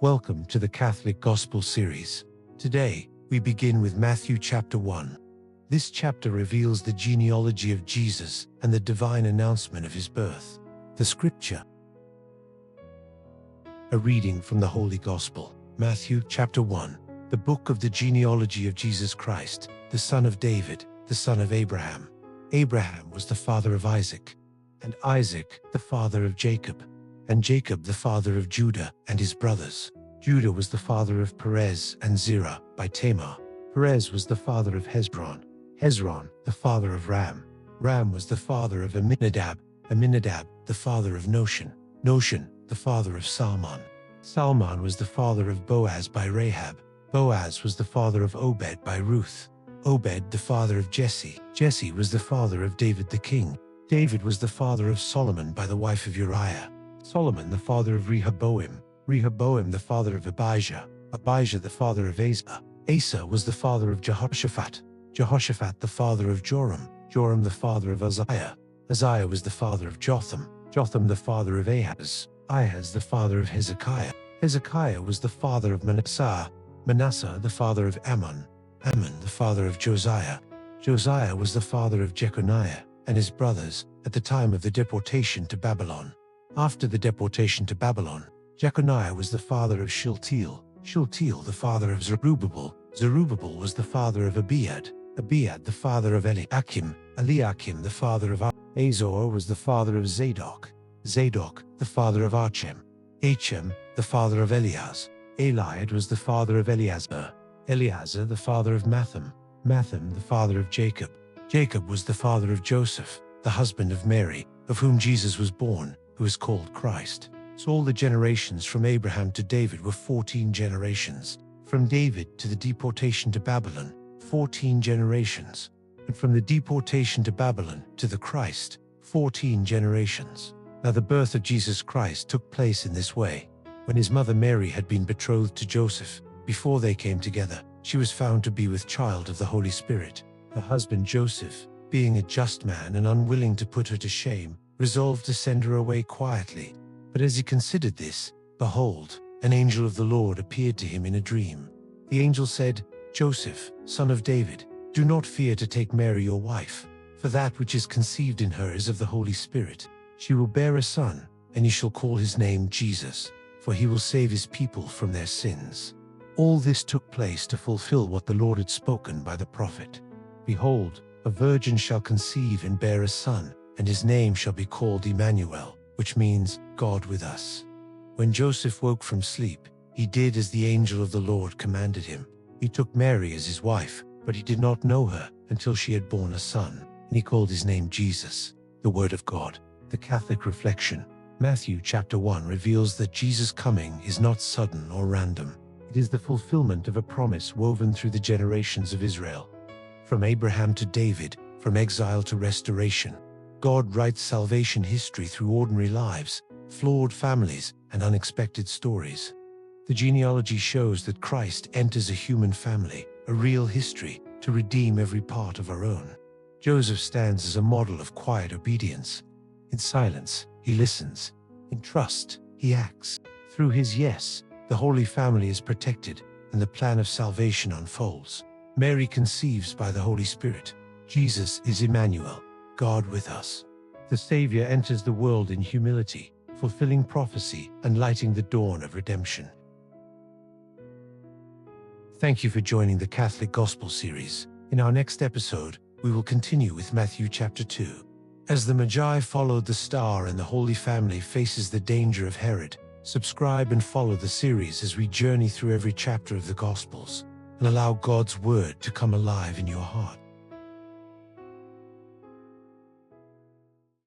Welcome to the Catholic Gospel series. Today, we begin with Matthew chapter 1. This chapter reveals the genealogy of Jesus and the divine announcement of his birth. The scripture. A reading from the Holy Gospel. Matthew chapter 1. The book of the genealogy of Jesus Christ, the son of David, the son of Abraham. Abraham was the father of Isaac, and Isaac the father of Jacob, and Jacob the father of Judah and his brothers. Judah was the father of Perez and Zerah by Tamar. Perez was the father of Hezron. Hezron the father of Ram. Ram was the father of Amminadab. Amminadab the father of Noshan. Noshan the father of Salmon. Salmon was the father of Boaz by Rahab. Boaz was the father of Obed by Ruth. Obed the father of Jesse. Jesse was the father of David the king. David was the father of Solomon by the wife of Uriah. Solomon the father of Rehoboam. Rehoboam the father of Abijah. Abijah the father of Asa. Asa was the father of Jehoshaphat. Jehoshaphat the father of Joram. Joram the father of Uzziah. Uzziah was the father of Jotham. Jotham the father of Ahaz. Ahaz the father of Hezekiah. Hezekiah was the father of Manasseh. Manasseh the father of Ammon. Ammon the father of Josiah. Josiah was the father of Jeconiah and his brothers at the time of the deportation to Babylon. After the deportation to Babylon, Jeconiah was the father of Shealtiel. Shealtiel the father of Zerubbabel. Zerubbabel was the father of Abiad. Abiad the father of Eliakim. Eliakim the father of Azor was the father of Zadok. Zadok the father of Achem. Achem the father of Eliaz. Eliad was the father of Eleazar. Eleazar the father of Matham. Matham the father of Jacob. Jacob was the father of Joseph, the husband of Mary, of whom Jesus was born, who is called Christ. So all the generations from Abraham to David were 14 generations. From David to the deportation to Babylon, 14 generations. And from the deportation to Babylon to the Christ, 14 generations. Now the birth of Jesus Christ took place in this way. When his mother Mary had been betrothed to Joseph, before they came together, she was found to be with child of the Holy Spirit. Her husband Joseph, being a just man and unwilling to put her to shame, resolved to send her away quietly. But as he considered this, behold, an angel of the Lord appeared to him in a dream. The angel said, Joseph, son of David, do not fear to take Mary your wife, for that which is conceived in her is of the Holy Spirit. She will bear a son, and you shall call his name Jesus, for he will save his people from their sins. All this took place to fulfill what the Lord had spoken by the prophet. Behold, a virgin shall conceive and bear a son, and his name shall be called Emmanuel, which means God with us. When Joseph woke from sleep, he did as the angel of the Lord commanded him. He took Mary as his wife, but he did not know her until she had borne a son, and he called his name Jesus. The Word of God. The Catholic reflection. Matthew chapter 1 reveals that Jesus' coming is not sudden or random. It is the fulfillment of a promise woven through the generations of Israel. From Abraham to David, from exile to restoration, God writes salvation history through ordinary lives, flawed families, and unexpected stories. The genealogy shows that Christ enters a human family, a real history, to redeem every part of our own. Joseph stands as a model of quiet obedience. In silence, he listens. In trust, he acts. Through his yes, the Holy Family is protected, and the plan of salvation unfolds. Mary conceives by the Holy Spirit. Jesus is Emmanuel, God with us. The Savior enters the world in humility, fulfilling prophecy and lighting the dawn of redemption. Thank you for joining the Catholic Gospel series. In our next episode, we will continue with Matthew chapter 2. As the Magi followed the star and the Holy Family faces the danger of Herod, subscribe and follow the series as we journey through every chapter of the Gospels and allow God's Word to come alive in your heart.